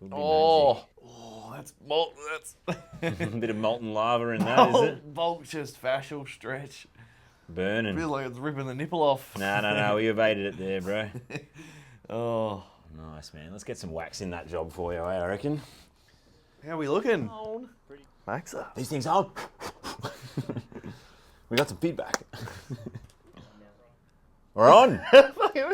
Could be that's molten. That's a bit of molten lava in that, is it? Vulture's fascial stretch. Burning. Feels like it's ripping the nipple off. No, we evaded it there, bro. Oh, Nice, man. Let's get some wax in that job for you, I reckon. how are we looking? Maxa. These things on. We got some feedback. We're on.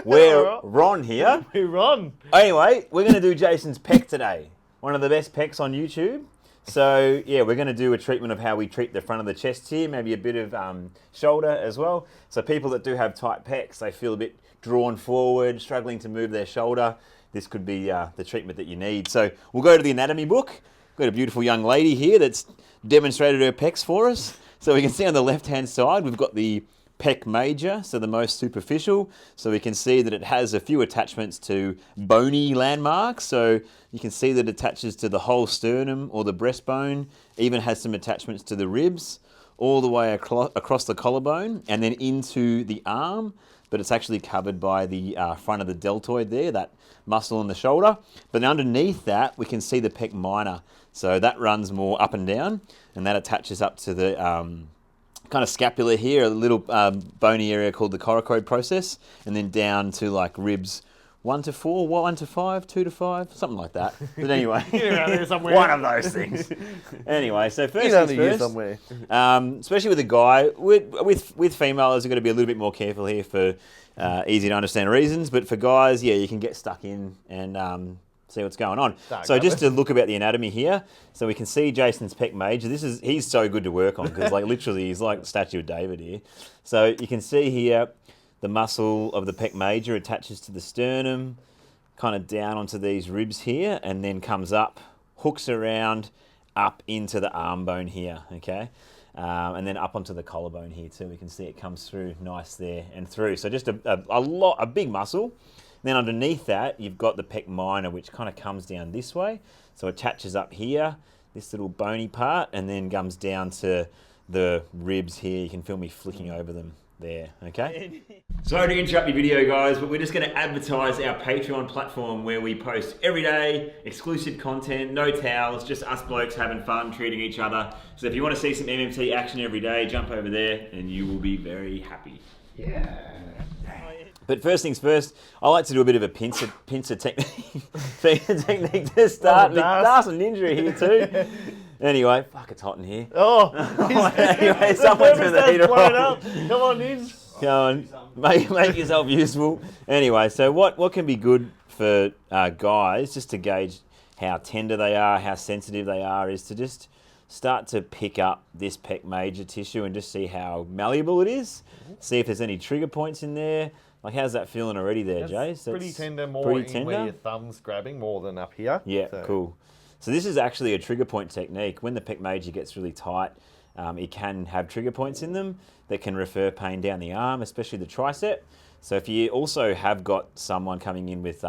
We're Ron here. We're on. Anyway, we're going to do Jason's pec today. One of the best pecs on YouTube. So, yeah, we're going to do a treatment of how we treat the front of the chest here, maybe a bit of shoulder as well. So people that do have tight pecs, they feel a bit drawn forward, struggling to move their shoulder. This could be the treatment that you need. So we'll go to the anatomy book. We've got a beautiful young lady here that's demonstrated her pecs for us. So we can see on the left-hand side, we've got the pec major, so the most superficial. So we can see that it has a few attachments to bony landmarks. So you can see that it attaches to the whole sternum or the breastbone, even has some attachments to the ribs, all the way across the collarbone and then into the arm. But it's actually covered by the front of the deltoid there, that muscle in the shoulder. But underneath that, we can see the pec minor. So that runs more up and down, and that attaches up to the kind of scapula here, a little bony area called the coracoid process, and then down to like ribs 1 to 4, 1 to 5, 2 to 5, something like that. But anyway, one of those things. Anyway, so first things first, somewhere. Especially with a guy, with females, you've got to be a little bit more careful here for easy to understand reasons. But for guys, yeah, you can get stuck in and see what's going on. So just to look about the anatomy here, so we can see Jason's pec major. He's so good to work on because like literally he's like the statue of David here. So you can see here the muscle of the pec major attaches to the sternum, kind of down onto these ribs here, and then comes up, hooks around, up into the arm bone here, okay? And then up onto the collarbone here too. We can see it comes through nice there and through. So just a big muscle. Then underneath that, you've got the pec minor, which kind of comes down this way. So it attaches up here, this little bony part, and then comes down to the ribs here. You can feel me flicking over them there, okay? Sorry to interrupt your video, guys, but we're just going to advertise our Patreon platform where we post every day, exclusive content, no towels, just us blokes having fun, treating each other. So if you want to see some MMT action every day, jump over there and you will be very happy. Yeah. But first things first, I like to do a bit of a pincer technique to start. There's some ninja here too. Anyway, fuck, it's hot in here. Oh, anyway, someone turn the heater on. Come on, Ninja. Go on, make yourself useful. Anyway, so what can be good for guys, just to gauge how tender they are, how sensitive they are, is to just start to pick up this pec major tissue and just see how malleable it is. See if there's any trigger points in there. Like, how's that feeling already there, Jay? So pretty tender, tender? where your thumb's grabbing more than up here. Yeah, cool. So this is actually a trigger point technique. When the pec major gets really tight, it can have trigger points in them that can refer pain down the arm, especially the tricep. So if you also have got someone coming in with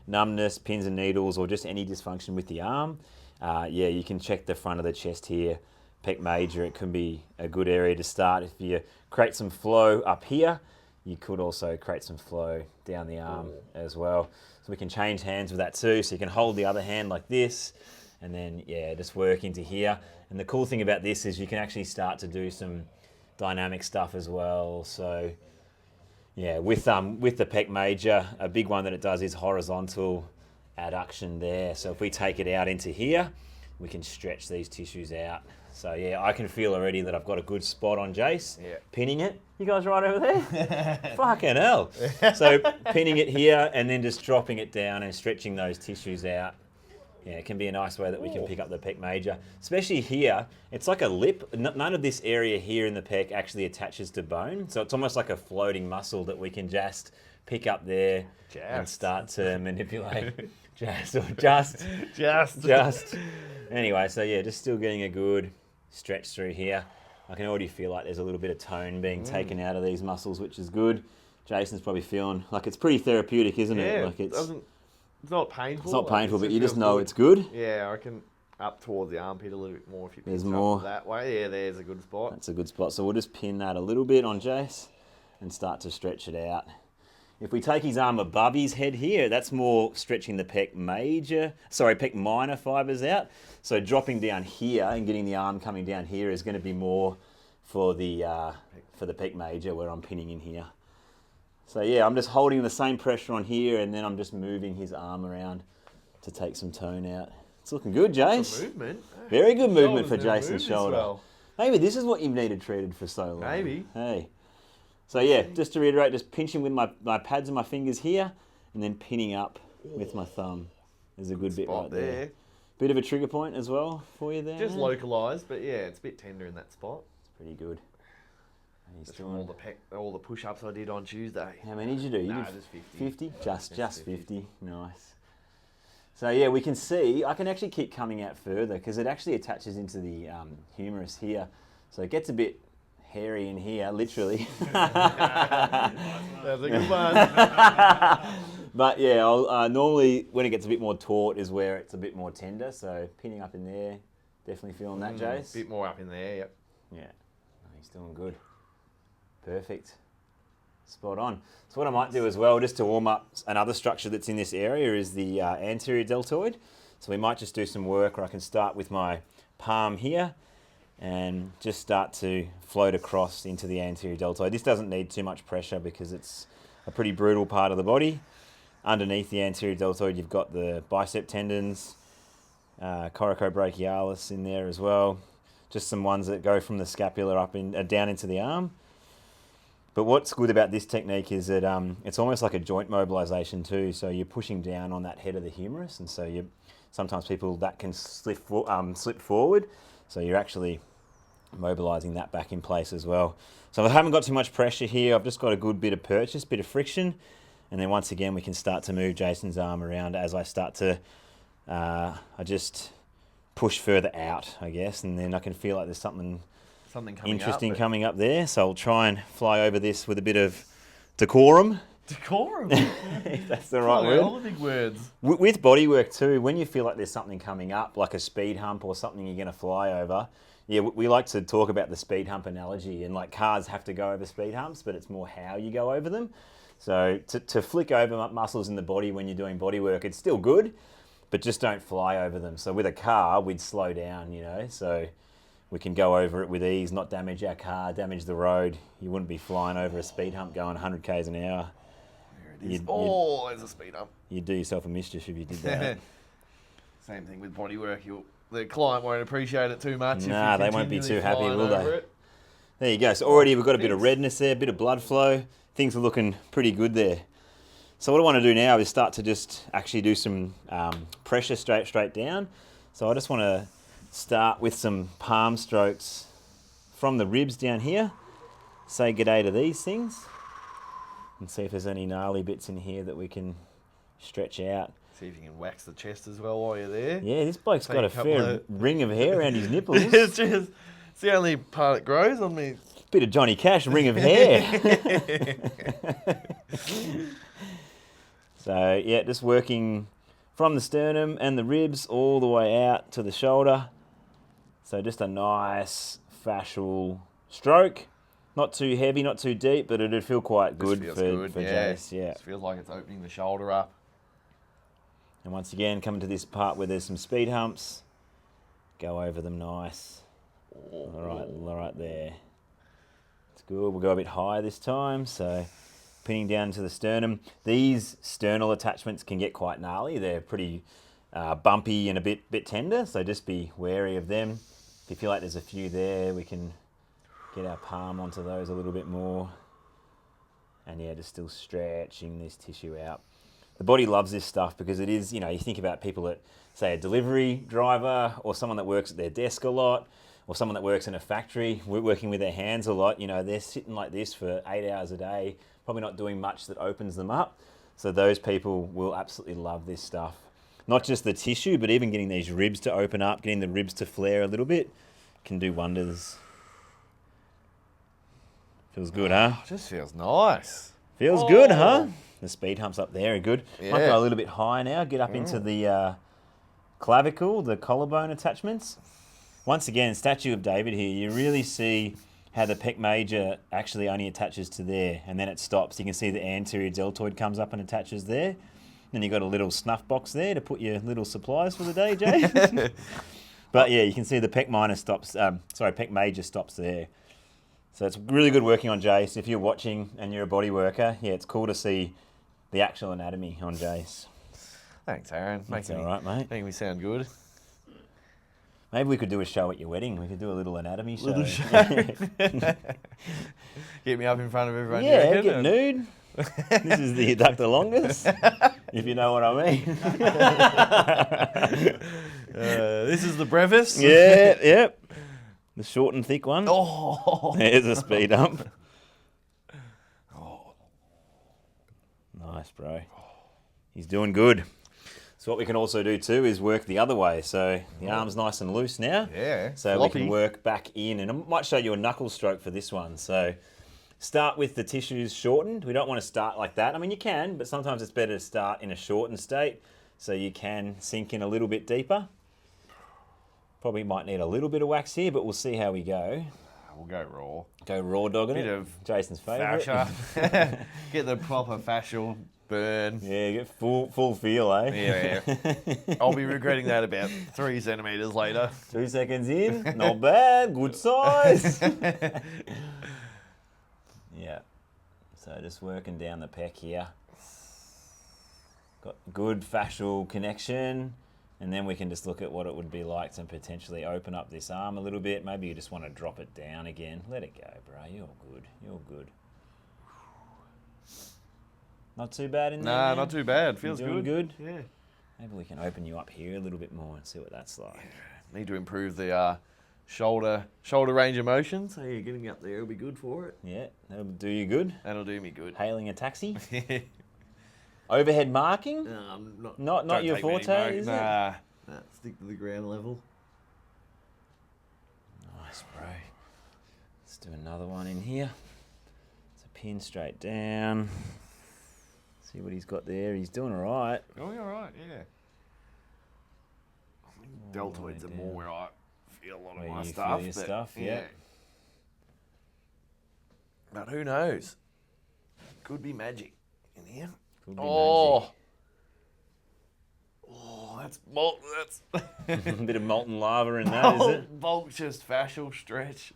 numbness, pins and needles, or just any dysfunction with the arm, yeah, you can check the front of the chest here, pec major. It can be a good area to start. If you create some flow up here, you could also create some flow down the arm as well. So we can change hands with that too. So you can hold the other hand like this and then, yeah, just work into here. And the cool thing about this is you can actually start to do some dynamic stuff as well. So yeah, with the pec major, a big one that it does is horizontal adduction there. So if we take it out into here, we can stretch these tissues out. So yeah, I can feel already that I've got a good spot on Jace, pinning it. You guys right over there? Fucking hell. So pinning it here and then just dropping it down and stretching those tissues out. Yeah, it can be a nice way that we can pick up the pec major. Especially here, it's like a lip. None of this area here in the pec actually attaches to bone. So it's almost like a floating muscle that we can just pick up there and start to manipulate. Just. Anyway, so yeah, just still getting a good stretch through here. I can already feel like there's a little bit of tone being taken out of these muscles, which is good. Jason's probably feeling like it's pretty therapeutic, isn't it? Like it's not painful. It's not painful, but you just know it's good. Yeah, I reckon up towards the armpit a little bit more if you there's more that way. Yeah, there's a good spot. That's a good spot. So we'll just pin that a little bit on Jace and start to stretch it out. If we take his arm above his head here, that's more stretching the pec minor fibers out. So dropping down here and getting the arm coming down here is going to be more for the pec major where I'm pinning in here. So yeah, I'm just holding the same pressure on here and then I'm just moving his arm around to take some tone out. It's looking good, Jace. Good movement. Very good movement for Jason's shoulder. Well. Maybe this is what you've needed treated for so long. Maybe. Hey. So yeah, just to reiterate, just pinching with my pads and my fingers here, and then pinning up with my thumb. There's a good bit right there. Bit of a trigger point as well for you there. Just localised, but yeah, it's a bit tender in that spot. It's pretty good. Just from all the push-ups I did on Tuesday. How many did you do? You Nah, did just 50. 50? Just 50. Nice. So yeah, we can see, I can actually keep coming out further because it actually attaches into the humerus here. So it gets a bit hairy in here, literally. That's a good one. But yeah, normally when it gets a bit more taut is where it's a bit more tender. So pinning up in there, definitely feeling that, Jace. A bit more up in there, yep. Yeah, he's doing good. Perfect. Spot on. So what I might do as well, just to warm up another structure that's in this area, is the anterior deltoid. So we might just do some work where I can start with my palm here and just start to float across into the anterior deltoid. This doesn't need too much pressure because it's a pretty brutal part of the body. Underneath the anterior deltoid, you've got the bicep tendons, coracobrachialis in there as well. Just some ones that go from the scapula up down into the arm. But what's good about this technique is that it's almost like a joint mobilization too. So you're pushing down on that head of the humerus, and so sometimes people that can slip forward. So you're actually mobilizing that back in place as well. So I haven't got too much pressure here. I've just got a good bit of purchase, bit of friction, and then once again we can start to move Jason's arm around as I start to. I just push further out, I guess, and then I can feel like there's something interesting coming up there. So I'll try and fly over this with a bit of decorum. Decorum? If that's the right word. All the big words. With bodywork too, when you feel like there's something coming up, like a speed hump or something you're going to fly over, yeah, we like to talk about the speed hump analogy, and like cars have to go over speed humps, but it's more how you go over them. So to flick over muscles in the body when you're doing bodywork, it's still good, but just don't fly over them. So with a car, we'd slow down, so we can go over it with ease, not damage our car, damage the road. You wouldn't be flying over a speed hump going 100 k's an hour. There it is. There's a speed hump. You'd do yourself a mischief if you did that. Same thing with bodywork. The client won't appreciate it too much. Nah, they won't be too happy, will they? There you go. So already we've got a bit of redness there, a bit of blood flow. Things are looking pretty good there. So what I want to do now is start to just actually do some pressure straight down. So I just want to start with some palm strokes from the ribs down here. Say g'day to these things. And see if there's any gnarly bits in here that we can stretch out. See if you can wax the chest as well while you're there. Yeah, this bloke's got a fair ring of hair around his nipples. It's the only part that grows on me. Bit of Johnny Cash, ring of hair. So yeah, just working from the sternum and the ribs all the way out to the shoulder. So just a nice fascial stroke. Not too heavy, not too deep, but it'd feel quite good for Jace. Yeah. It feels like it's opening the shoulder up. And once again, coming to this part where there's some speed humps, go over them nice. All right there. It's good. We'll go a bit higher this time. So pinning down to the sternum. These sternal attachments can get quite gnarly. They're pretty bumpy and a bit tender, so just be wary of them. If you feel like there's a few there, we can get our palm onto those a little bit more. And yeah, just still stretching this tissue out. The body loves this stuff because it is, you think about people that, say, a delivery driver or someone that works at their desk a lot, or someone that works in a factory, working with their hands a lot, they're sitting like this for 8 hours a day, probably not doing much that opens them up. So those people will absolutely love this stuff. Not just the tissue, but even getting these ribs to open up, getting the ribs to flare a little bit, can do wonders. Feels good, huh? Just feels nice. Feels good, huh? The speed humps up there are good. Yeah. Might go a little bit higher now, get up into the clavicle, the collarbone attachments. Once again, Statue of David here, you really see how the pec major actually only attaches to there, and then it stops. You can see the anterior deltoid comes up and attaches there. Then you've got a little snuff box there to put your little supplies for the day, Jay. But yeah, you can see the pec minor stops, pec major stops there. So it's really good working on Jace. If you're watching and you're a body worker, yeah, it's cool to see the actual anatomy on Jace. Thanks, Aaron. That's all right, mate. Making me sound good. Maybe we could do a show at your wedding. We could do a little anatomy show. Little show. Get me up in front of everyone. Yeah, get nude. This is the adductor longus, if you know what I mean. This is the brevis. Yeah, yep. The short and thick one. Oh, There's a speed up. Nice, bro. He's doing good. So what we can also do too is work the other way. So the arm's nice and loose now. Yeah. So floppy. we can work back in, and I might show you a knuckle stroke for this one. So start with the tissues shortened. We don't want to start like that. I mean, you can, but sometimes it's better to start in a shortened state so you can sink in a little bit deeper. Probably might need a little bit of wax here, but we'll see how we go. We'll go raw. Go raw dogging Bit it. of Jason's favourite. Fascia. Get the proper fascial burn. Yeah, get full feel, eh? Yeah. I'll be regretting that about 3 centimetres later. 2 seconds in, not bad, good size. Yeah. So just working down the pec here. Got good fascial connection. And then we can just look at what it would be like to potentially open up this arm a little bit. Maybe you just want to drop it down again. Let it go, bro. You're good. You're good. Not too bad in there. Nah, man? not too bad. Feels doing good. good. Yeah. Maybe we can open you up here a little bit more and see what that's like. Need to improve the shoulder range of motion. So yeah, getting up there will be good for it. Yeah, that'll do you good. That'll do me good. Hailing a taxi. Overhead marking? Not don't your take many forte, marks. is it? Nah, stick to the ground level. Nice, bro. Let's do another one in here. It's a pin straight down. See what he's got there. He's doing all right. Oh, you're right, yeah. I think deltoids are more where I feel a lot of Where my you stuff. feel your but, stuff, yeah. But who knows? Could be magic in here. Could be Oh, that's magic. A bit of molten lava in that, is it? Voluptuous fascial stretch.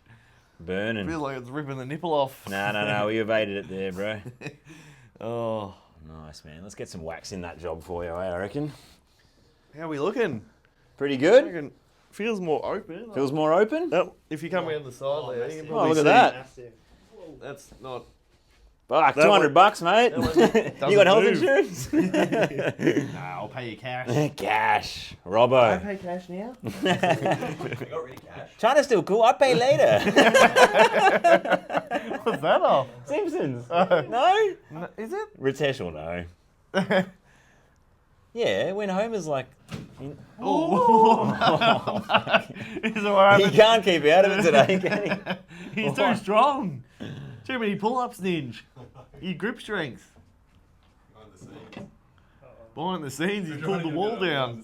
Burning. Feels like it's ripping the nipple off. No, we evaded it there, bro. Oh, Nice, man. Let's get some wax in that job for you, I reckon. how are we looking? Pretty I good. reckon feels more open. Feels more open. Oh, if you come around the side there, you can Oh, probably look at see. that. Massive. That's not. Fuck, That $200, mate. doesn't You got health move. insurance? Nah, I'll pay you cash. Cash. I Robbo. pay cash now. I got rid of cash. China's still cool. I pay later. What's that off? Simpsons. No? Is it? Ritesh will know. Yeah, when Homer's like... Is it what He happened? can't keep out of it today, can he? He's too strong. Too many pull-ups, Ninja. Your grip strength. Behind the scenes. Behind the scenes, he's pulled the wall down.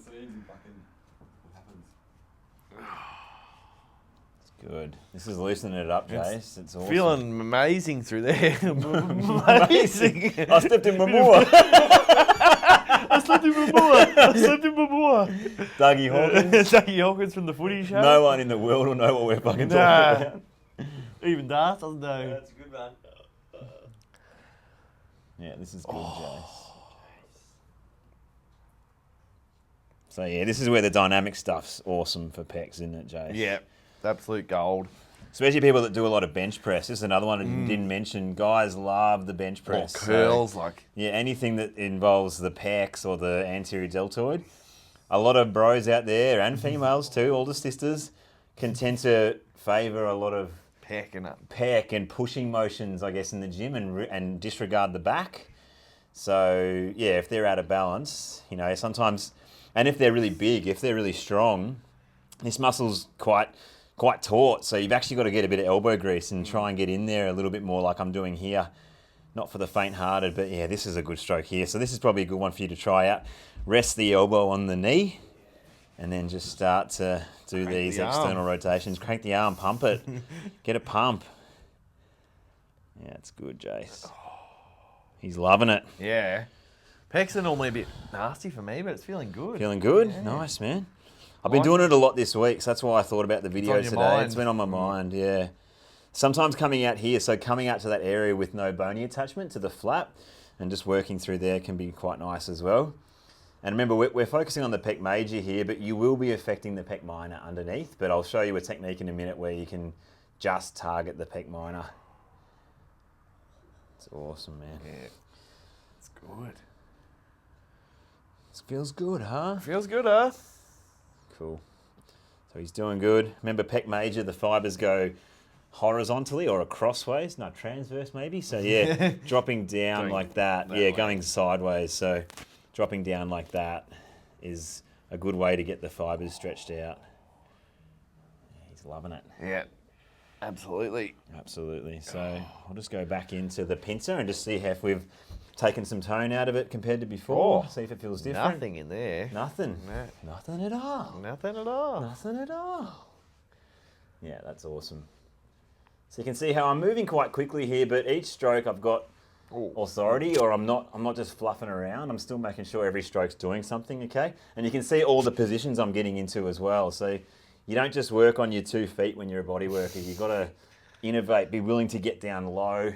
Good. This is loosening it up, Jace. It's awesome. Feeling amazing through there. Amazing. I stepped in my moor. I slept in Babua. Dougie Hawkins. Dougie Hawkins from the footy show. No one in the world will know what we're fucking Nah. talking about. Even Darth doesn't know. That's a good man. Yeah, this is good, Jace. So yeah, this is where the dynamic stuff's awesome for pecs, isn't it, Jace? Yeah, absolute gold. Especially people that do a lot of bench press. This is another one I didn't mention. Guys love the bench Or press. curls, So, like. yeah, anything that involves the pecs or the anterior deltoid. A lot of bros out there, and females too, older sisters, can tend to favour a lot of Packing up. pec and pushing motions, I guess, in the gym and disregard the back. So, yeah, if they're out of balance, you know, sometimes... And if they're really big, if they're really strong, this muscle's quite taut. So you've actually got to get a bit of elbow grease and try and get in there a little bit more like I'm doing here. Not for the faint-hearted, but yeah, this is a good stroke here. So this is probably a good one for you to try out. Rest the elbow on the knee and then just start to do Crank these the arm. external rotations. Crank the arm, pump it. Get a pump. Yeah, it's good, Jace. He's loving it. Yeah. Pecs are normally a bit nasty for me, but it's feeling good. Feeling good? Yeah. Nice, man. I've been doing it a lot this week, so that's why I thought about the video on your today. mind. It's been on my mind, yeah. Sometimes coming out here, so coming out to that area with no bony attachment to the flap and just working through there can be quite nice as well. And remember, we're focusing on the pec major here, but you will be affecting the pec minor underneath. But I'll show you a technique in a minute where you can just target the pec minor. It's awesome, man. Yeah. It's good. This feels good, huh? Feels good, huh? Cool. So he's doing good. Remember, pec major, the fibers go horizontally or crossways, no, transverse maybe. So yeah, dropping down Going like that. that Yeah, way. going sideways. So dropping down like that is a good way to get the fibers stretched out. Yeah, he's loving it. Yeah. Absolutely. Absolutely. So I'll just go back into the pincer and just see if we've taken some tone out of it compared to before. Oh, See if it feels different. Nothing in there. Nothing. No. Nothing at all. Nothing at all. Nothing at all. Yeah, that's awesome. So you can see how I'm moving quite quickly here, but each stroke I've got authority, or I'm not just fluffing around. I'm still making sure every stroke's doing something, okay? And you can see all the positions I'm getting into as well. So you don't just work on your 2 feet when you're a body worker. You've got to innovate, be willing to get down low.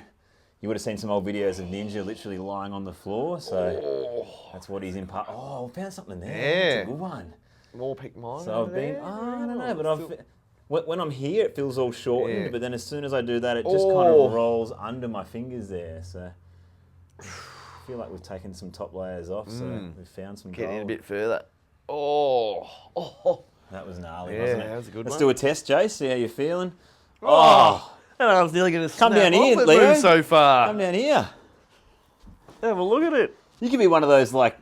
You would have seen some old videos of Ninja literally lying on the floor. So that's what he's in part. Oh, I found something there. Yeah. That's a good one. More pec minor. So I've been, I don't know, but when I'm here, it feels all shortened, Yeah. but then as soon as I do that, it just kind of rolls under my fingers there. So I feel like we've taken some top layers off, so we've found some Getting in a gold. bit further. Oh. That was gnarly, Yeah, wasn't it? that was a good Let's one. do a test, Jace, see how you're feeling. Oh. And I was nearly going to Come down here, off. It Leo. moved so far. Come down here. Have a look at it. You could be one of those, like,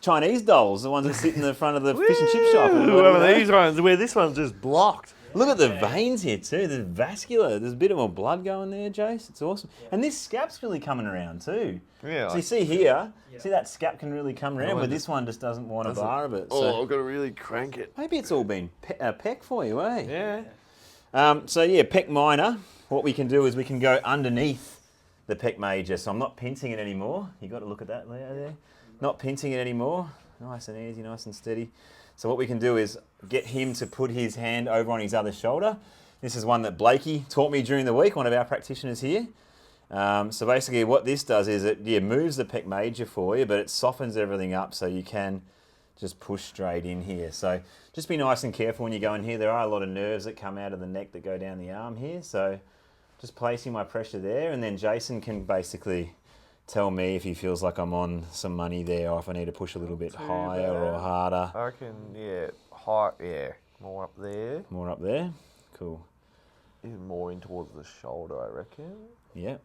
Chinese dolls, the ones that sit in the front of the fish and chip shop. or One whatever of they are. these ones where this one's just blocked. Look at the veins here too. There's vascular. There's a bit more blood going there, Jace. It's awesome. And this scap's really coming around too. Yeah. So you see here, see that scap can really come around, Oh, but it this one just doesn't want a bar of it. Oh, So I've got to really crank it. maybe it's all been pec for you, eh? Yeah. So yeah, pec minor. What we can do is we can go underneath the pec major. So I'm not pincing it anymore. You got to look at that, Leo, there. Not pincing it anymore. Nice and easy, nice and steady. So what we can do is get him to put his hand over on his other shoulder. This is one that Blakey taught me during the week, one of our practitioners here. So basically what this does is it moves the pec major for you, but it softens everything up so you can just push straight in here. So just be nice and careful when you go in here. There are a lot of nerves that come out of the neck that go down the arm here. So just placing my pressure there, and then Jason can basically tell me if he feels like I'm on some money there, or if I need to push a little bit higher or harder. I reckon, yeah, high, yeah, more up there. More up there. Cool. Even more in towards the shoulder, I reckon. Yeah.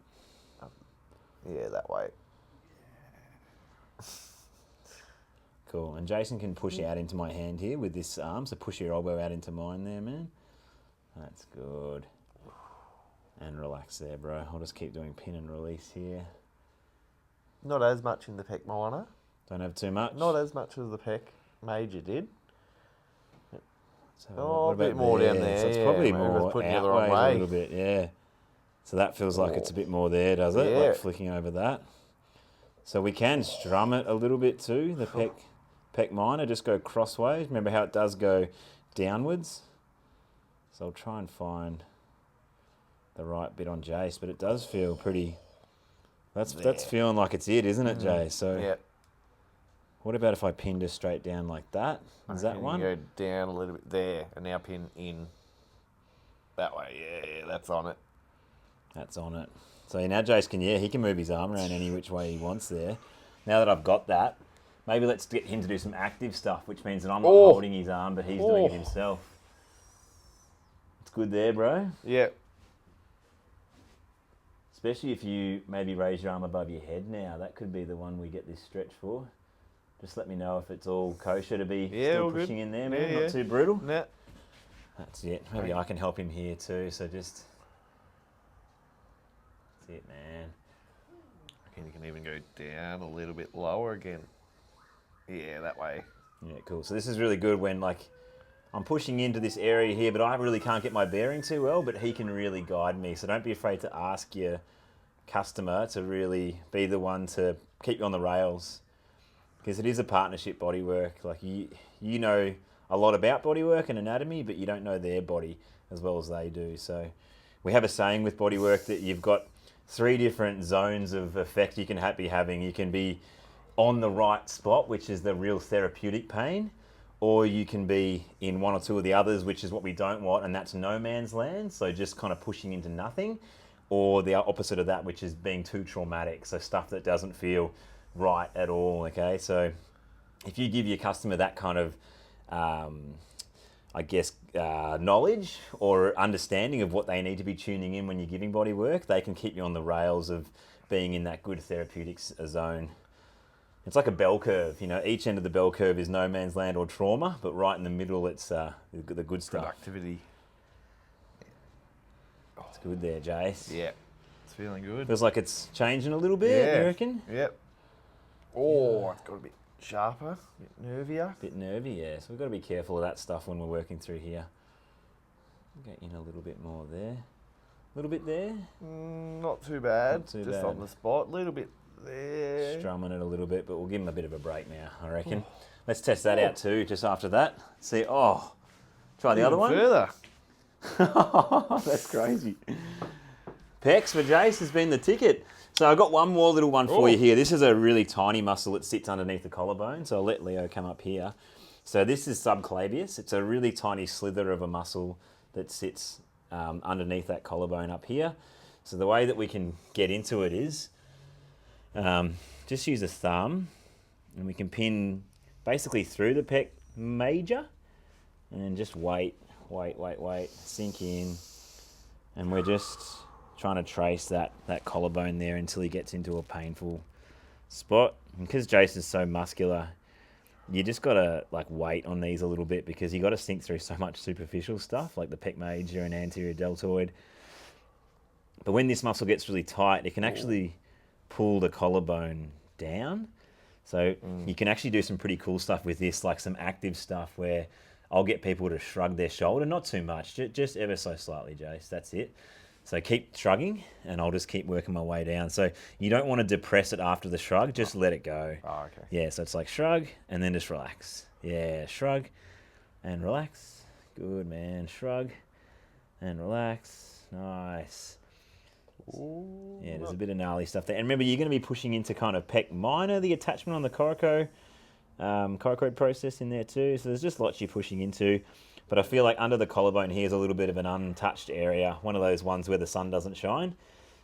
Yeah, that way. Cool. And Jason can push out into my hand here with this arm. So push your elbow out into mine there, man. That's good. And relax there, bro. I'll just keep doing pin and release here. Not as much in the pec minor. Don't have too much. Not as much as the pec major did. So Oh, what a bit about more down there, So it's yeah, probably maybe I was more putting you the wrong outward a way. little bit, yeah. So that feels like it's a bit more there, does it? Yeah. Like flicking over that. So we can strum it a little bit too, the pec minor, just go crossways. Remember how it does go downwards? So I'll try and find the right bit on Jace, but it does feel pretty... That's feeling like it's it, isn't it, Jace? So Yeah. what about if I pinned her straight down like that? Is that And one? you go down a little bit there, and now pin in. That way, yeah, that's on it. That's on it. So now Jace can, he can move his arm around any which way he wants there. Now that I've got that, maybe let's get him to do some active stuff, which means that I'm not holding his arm, but he's doing it himself. It's good there, bro. Yeah. Especially if you maybe raise your arm above your head now. That could be the one we get this stretch for. Just let me know if it's all kosher to be still all good. pushing in there, man. Yeah, Not too brutal. Nah. That's it. Maybe I can help him here too. So just... That's it, man. I reckon you can even go down a little bit lower again. Yeah, that way. Yeah, cool. So this is really good when, like, I'm pushing into this area here, but I really can't get my bearing too well, but he can really guide me. So don't be afraid to ask your customer to really be the one to keep you on the rails, because it is a partnership bodywork. Like you know a lot about bodywork and anatomy, but you don't know their body as well as they do. So we have a saying with bodywork that you've got 3 different zones of effect you can be having. You can be on the right spot, which is the real therapeutic pain, or you can be in 1 or 2 of the others, which is what we don't want, and that's no man's land, so just kind of pushing into nothing, or the opposite of that, which is being too traumatic, so stuff that doesn't feel right at all, okay? So if you give your customer that kind of, knowledge or understanding of what they need to be tuning in when you're giving body work, they can keep you on the rails of being in that good therapeutic zone. It's like a bell curve, you know, each end of the bell curve is no man's land or trauma, but right in the middle it's the good stuff. Productivity. It's good there, Jace. Yeah, it's feeling good. Feels like it's changing a little bit, you reckon? Yep. Oh, it's got a bit sharper, a bit nervier. Bit nervy, yeah. So we've got to be careful of that stuff when we're working through here. Get in a little bit more there. A little bit there. Not too bad. Not too Just bad. on the spot. A little bit there. Strumming it a little bit, but we'll give him a bit of a break now, I reckon. Let's test that out too, just after that. See, try the other one. Further. That's crazy. Pecs for Jace has been the ticket. So I've got one more little one for you here. This is a really tiny muscle that sits underneath the collarbone. So I'll let Leo come up here. So this is subclavius. It's a really tiny slither of a muscle that sits underneath that collarbone up here. So the way that we can get into it is just use a thumb, and we can pin basically through the pec major, and then just wait, sink in, and we're just trying to trace that collarbone there until he gets into a painful spot. And because Jason's so muscular, you just gotta like wait on these a little bit, because you got to sink through so much superficial stuff like the pec major and anterior deltoid. But when this muscle gets really tight, it can actually pull the collarbone down. So you can actually do some pretty cool stuff with this, like some active stuff where I'll get people to shrug their shoulder, not too much, just ever so slightly, Jace, that's it. So keep shrugging, and I'll just keep working my way down. So you don't want to depress it after the shrug, just let it go. Oh, okay. Yeah, so it's like shrug, and then just relax. Yeah, shrug, and relax. Good, man. Shrug, and relax. Nice. Ooh, Yeah, there's a bit of gnarly stuff there. And remember, you're going to be pushing into kind of pec minor, the attachment on the coracoid process in there too. So there's just lots you're pushing into. But I feel like under the collarbone here is a little bit of an untouched area, one of those ones where the sun doesn't shine.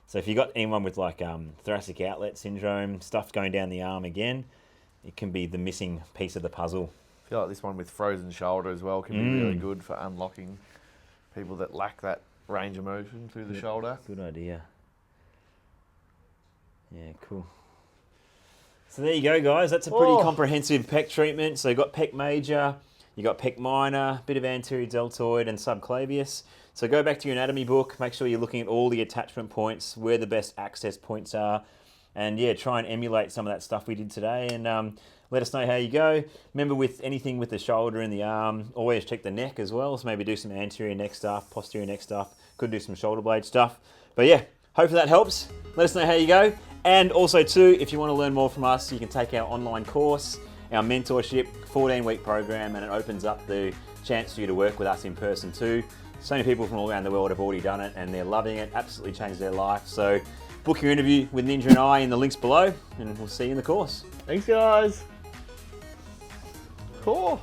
So if you've got anyone with like thoracic outlet syndrome, stuff going down the arm again, it can be the missing piece of the puzzle. I feel like this one with frozen shoulder as well can be really good for unlocking people that lack that range of motion through the shoulder. Good idea. Yeah, cool. So there you go, guys. That's a pretty comprehensive pec treatment. So you've got pec major, you got pec minor, bit of anterior deltoid and subclavius. So go back to your anatomy book, make sure you're looking at all the attachment points, where the best access points are, and yeah, try and emulate some of that stuff we did today, and let us know how you go. Remember, with anything with the shoulder and the arm, always check the neck as well, so maybe do some anterior neck stuff, posterior neck stuff, could do some shoulder blade stuff. But yeah, hopefully that helps. Let us know how you go. And also too, if you want to learn more from us, you can take our online course, our mentorship 14-week program, and it opens up the chance for you to work with us in person too. So many people from all around the world have already done it and they're loving it, absolutely changed their life. So book your interview with Ninja and I in the links below, and we'll see you in the course. Thanks, guys. Cool.